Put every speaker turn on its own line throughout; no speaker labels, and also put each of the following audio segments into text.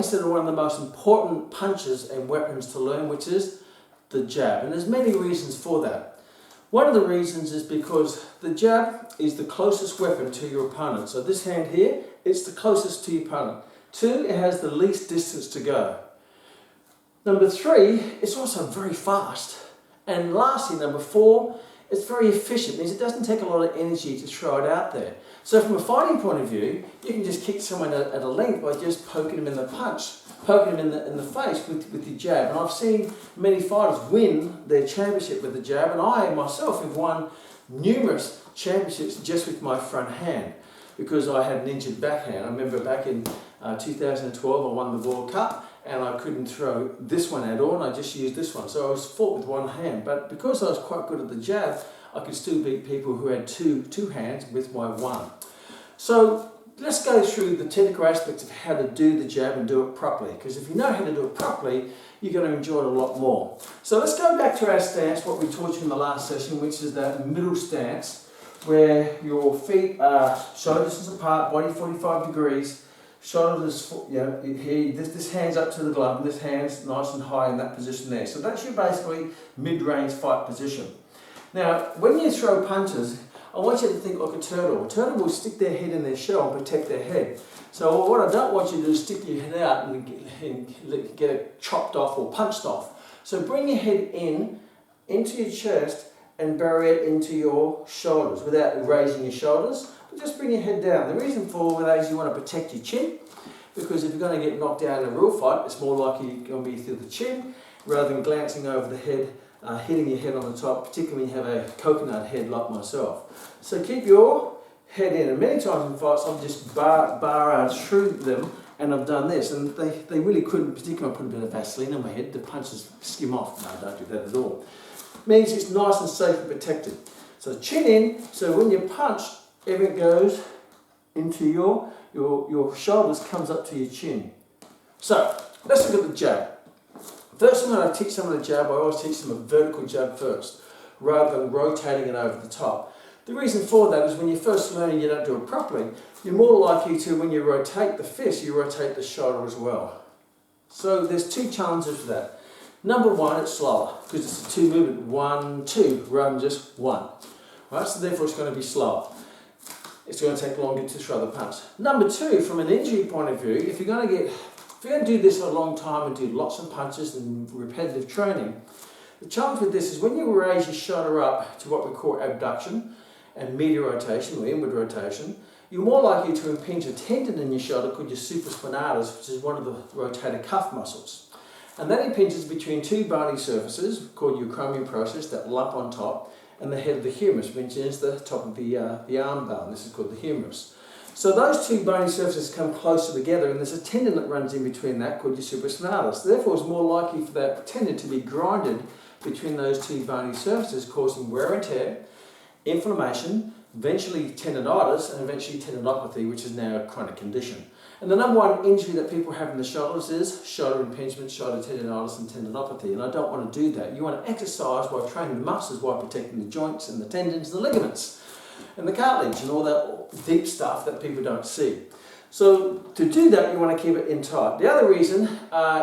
consider one of the most important punches and weapons to learn, which is the jab. And there's many reasons for that. One of the reasons is because the jab is the closest weapon to your opponent. So this hand here, it's the closest to your opponent. 2, it has the least distance to go. Number 3, it's also very fast. And lastly, number 4, it's very efficient. It means it doesn't take a lot of energy to throw it out there. So from a fighting point of view, you can just kick someone at a length by just poking them in the punch, poking them in the face with your jab. And I've seen many fighters win their championship with the jab, and I myself have won numerous championships just with my front hand because I had an injured backhand. I remember back in 2012 I won the World Cup and I couldn't throw this one at all, and I just used this one. So I was fought with one hand, but because I was quite good at the jab, I could still beat people who had two hands with my one. So let's go through the technical aspects of how to do the jab and do it properly, because if you know how to do it properly, you're going to enjoy it a lot more. So let's go back to our stance, what we taught you in the last session, which is that middle stance, where your feet are shoulder distance apart, body 45 degrees, shoulders, here, this hand's up to the glove, and this hand's nice and high in that position there. So that's your basically mid-range fight position. Now, when you throw punches, I want you to think like a turtle. A turtle will stick their head in their shell and protect their head. So what I don't want you to do is stick your head out and get it chopped off or punched off. So bring your head into your chest and bury it into your shoulders without raising your shoulders. But just bring your head down. The reason for that is you want to protect your chin, because if you're going to get knocked out in a real fight, it's more likely you're going to be through the chin rather than glancing over the head, hitting your head on the top, particularly when you have a coconut head like myself. So keep your head in, and many times in fights I've just barred through them and I've done this, and they really couldn't, particularly I put a bit of Vaseline on my head, the punches skim off. No, don't do that at all. Means it's nice and safe and protected. So chin in, so when you punch, everything goes into your shoulders, comes up to your chin. So let's look at the jab. First thing when I teach someone a jab, I always teach them a vertical jab first, rather than rotating it over the top. The reason for that is when you're first learning, you don't do it properly, you're more likely to, when you rotate the fist, you rotate the shoulder as well. So there's 2 challenges for that. Number 1, it's slower, because it's a 2 movement, 1, 2, rather than just 1. Right? So therefore it's going to be slower. It's going to take longer to throw the punch. Number 2, from an injury point of view, if you're going to do this a long time and do lots of punches and repetitive training, the challenge with this is when you raise your shoulder up to what we call abduction and medial rotation or inward rotation, you're more likely to impinge a tendon in your shoulder called your supraspinatus, which is one of the rotator cuff muscles. And that impinges between 2 bony surfaces called your acromion process, that lump on top, and the head of the humerus, which is the top of the arm bone. This is called the humerus. So those 2 bony surfaces come closer together, and there's a tendon that runs in between that called your supraspinatus. Therefore, it's more likely for that tendon to be grinded between those 2 bony surfaces, causing wear and tear, inflammation, eventually tendonitis, and eventually tendinopathy, which is now a chronic condition. And the number 1 injury that people have in the shoulders is shoulder impingement, shoulder tendonitis, and tendinopathy. And I don't want to do that. You want to exercise while training the muscles, while protecting the joints and the tendons, the ligaments, and the cartilage, and all that deep stuff that people don't see. So to do that, you want to keep it in tight. The other reason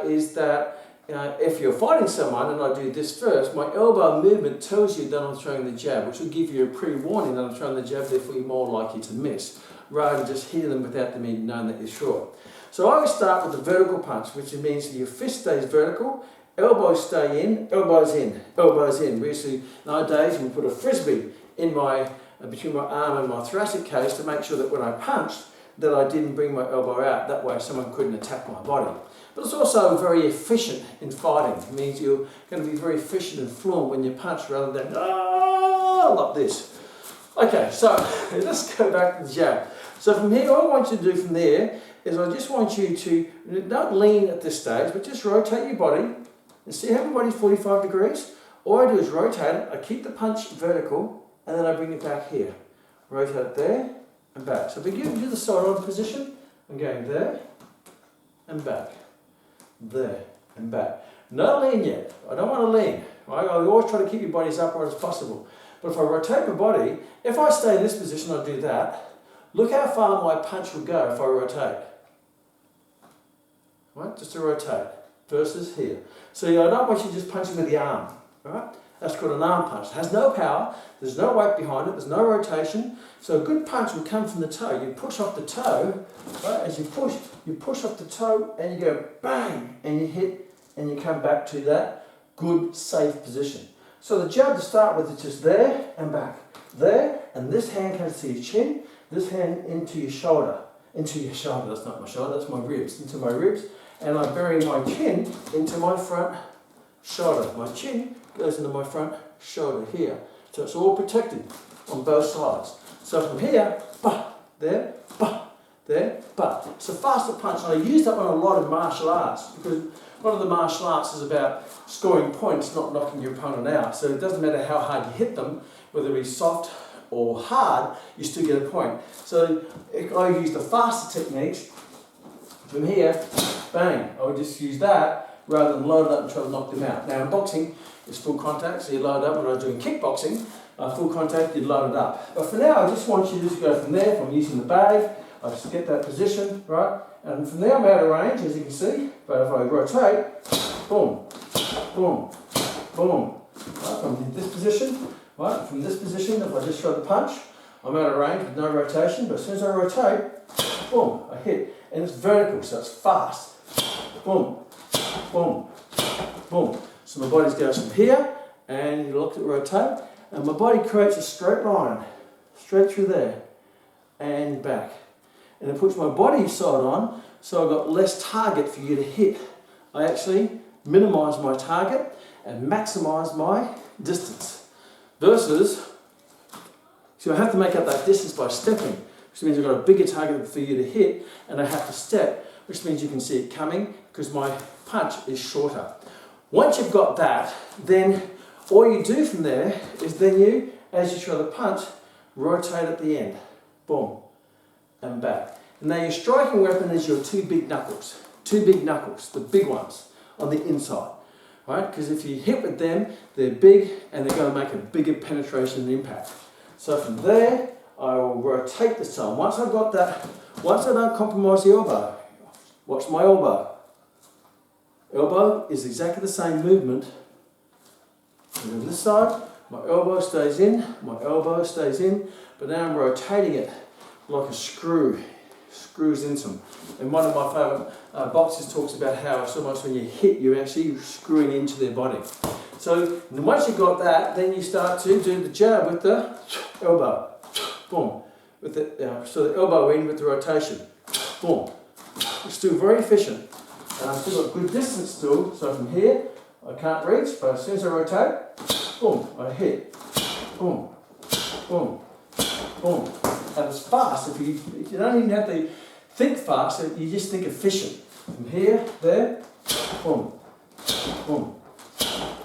is that if you're fighting someone, and I do this first, my elbow movement tells you that I'm throwing the jab, which will give you a pre-warning that I'm throwing the jab, therefore you're more likely to miss, rather than just hitting them without them even knowing that you're sure. So I always start with the vertical punch, which means that your fist stays vertical, elbows stay in, elbows in, elbows in. We used to, nowadays, we put a frisbee in between my arm and my thoracic cage to make sure that when I punched, that I didn't bring my elbow out. That way someone couldn't attack my body. But it's also very efficient in fighting. It means you're going to be very efficient and fluent when you punch rather than like this. Okay, so let's go back to the jab. So from here, all I want you to do from there is I just want you to, don't lean at this stage, but just rotate your body. And see how my body's 45 degrees? All I do is rotate it, I keep the punch vertical, and then I bring it back here. Rotate it there and back. So begin to do the side on position. I'm going there and back. There and back. No lean yet. I don't want to lean. Right? I always try to keep your body as upright as possible. But if I rotate my body, if I stay in this position, I do that. Look how far my punch will go if I rotate. right? Just to rotate, versus here. So I don't want you just punching with the arm, right? That's called an arm punch. It has no power, there's no weight behind it, there's no rotation. So a good punch will come from the toe. You push off the toe, right? As you push off the toe and you go bang, and you hit, and you come back to that good, safe position. So the jab to start with is just there and back. There, and this hand comes to your chin, this hand into your shoulder. Into your shoulder, that's not my shoulder, that's my ribs. Into my ribs, and I bury my chin into my front shoulder. My chin goes into my front shoulder here. So it's all protected on both sides. So from here, bah, there, bah, there, bah. It's a faster punch, and I use that one a lot in martial arts because one of the martial arts is about scoring points, not knocking your opponent out. So it doesn't matter how hard you hit them, whether it's soft or hard, you still get a point. So I use the faster techniques. From here, bang, I would just use that rather than load it up and try to knock them out. Now in boxing, it's full contact, so you load up. When I was doing kickboxing, full contact, you'd load it up. But for now, I just want you to just go from there, if I'm using the bag, I just get that position, right? And from there I'm out of range, as you can see, but if I rotate, boom, boom, boom, right? From this position, right? From this position, if I just throw the punch, I'm out of range with no rotation, but as soon as I rotate, boom, I hit. And it's vertical, so it's fast. Boom, boom, boom. So my body goes from here, and you look at rotate, and my body creates a straight line, straight through there, and back. And it puts my body side on, so I've got less target for you to hit. I actually minimise my target and maximise my distance. Versus, so I have to make up that distance by stepping, which means I've got a bigger target for you to hit, and I have to step, which means you can see it coming because my punch is shorter. Once you've got that, then all you do from there is then you, as you throw the punch, rotate at the end. Boom. And back. And now your striking weapon is your two big knuckles, the big ones on the inside, right? Because if you hit with them, they're big and they're going to make a bigger penetration and impact. So from there, I will rotate the side. Once I've got that, once I don't compromise the elbow, watch my elbow. Elbow is exactly the same movement. And on this side, my elbow stays in, but now I'm rotating it like a screw, screws into them. And one of my favourite boxers talks about how so much when you hit, you're actually screwing into their body. So once you've got that, then you start to do the jab with the elbow. Boom. With the, so the elbow in with the rotation. Boom. It's still very efficient. And I've still got good distance still. So from here, I can't reach, but as soon as I rotate, boom, I hit. Boom. Boom. Boom. And it's fast. If you don't even have to think fast, you just think efficient. From here, there, boom, boom,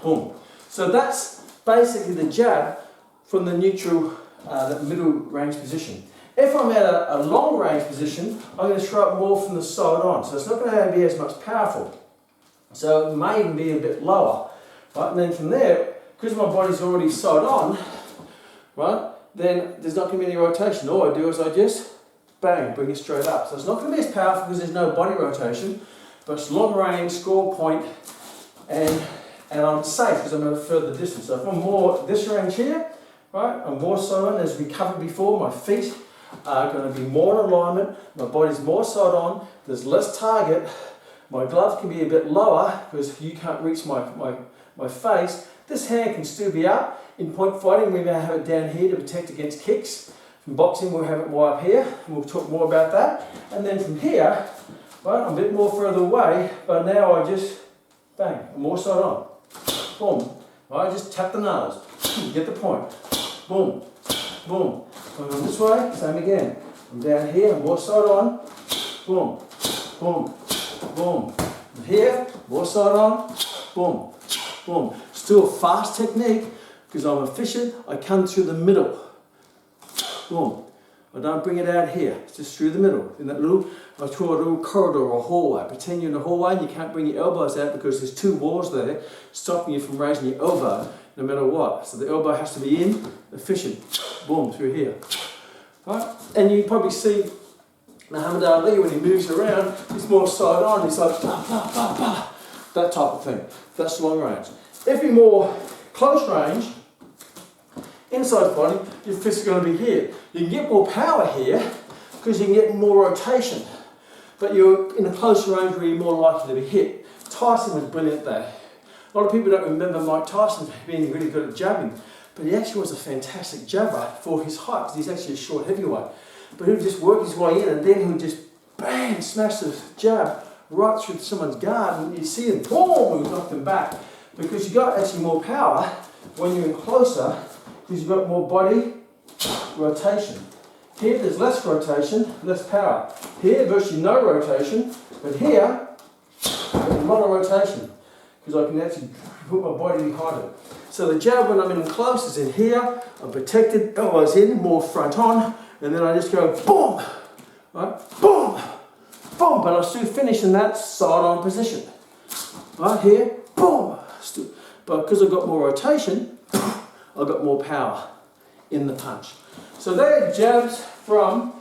boom. So that's basically the jab from the neutral, the middle range position. If I'm at a long range position, I'm going to throw it more from the side on. So it's not going to be as much powerful. So it may even be a bit lower. Right? And then from there, because my body's already side on, right, then there's not going to be any rotation. All I do is I just, bang, bring it straight up. So it's not going to be as powerful because there's no body rotation, but it's long range, score point, and I'm safe because I'm at a further distance. So if I'm more this range here, right, I'm more side on, as we covered before, my feet are going to be more in alignment, my body's more side on, there's less target, my gloves can be a bit lower because you can't reach my face. This hand can still be up. In point fighting, we may have it down here to protect against kicks. From boxing, we'll have it more up here, and we'll talk more about that. And then from here, right, I'm a bit more further away, but now I just, bang, I'm more side on. Boom. Right, just tap the nose. Get the point. Boom. Boom. I'm going this way, same again. I'm down here, I'm more side on. Boom. Boom. Boom. And here, more side on. Boom. Boom. Still a fast technique because I'm efficient. I come through the middle. Boom. I don't bring it out here. It's just through the middle. In that little, I call it a little corridor or hallway. Pretend you're in a hallway and you can't bring your elbows out because there's two walls there stopping you from raising your elbow no matter what. So the elbow has to be in, efficient. Boom, through here. Right? And you probably see Muhammad Ali, when he moves around, he's more side on, he's like, bah, bah, bah, bah. That type of thing. That's long range. If you're more close range, inside the body, your fist is going to be here. You can get more power here because you can get more rotation. But you're in a closer range where you're more likely to be hit. Tyson was brilliant there. A lot of people don't remember Mike Tyson being really good at jabbing, but he actually was a fantastic jabber for his height, because he's actually a short heavyweight. But he would just work his way in, and then he would just bang, smash the jab right through someone's guard, and you see him, boom, he knocked them back. Because you've got actually more power when you're in closer, because you've got more body rotation. Here there's less rotation, less power. Here virtually no rotation, but here there's a lot of rotation, because I can actually put my body behind it. So the jab when I'm in close is in here, I'm protected, elbows in, more front on, and then I just go boom, right, boom, boom, but I still finish in that side on position. Right here, boom, but because I've got more rotation, I've got more power in the punch. So they're jabs from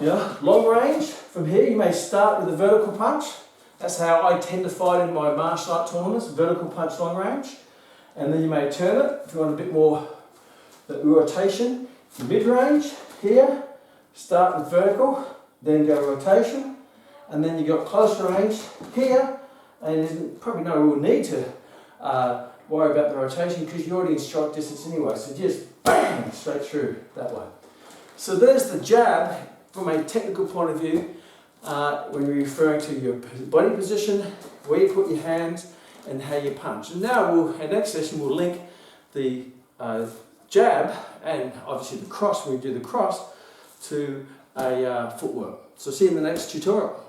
long range. From here you may start with a vertical punch. That's how I tend to fight in my martial art tournaments, vertical punch long range. And then you may turn it if you want a bit more rotation. Mid-range here, start with vertical, then go rotation, and then you got close range here, and there's probably no real need to worry about the rotation because you're already in strike distance anyway, so just bang, straight through that way. So there's the jab from a technical point of view when you're referring to your body position, where you put your hands, and how you punch. And now in next session we'll link the jab and obviously the cross, when we do the cross, to a footwork. So see you in the next tutorial.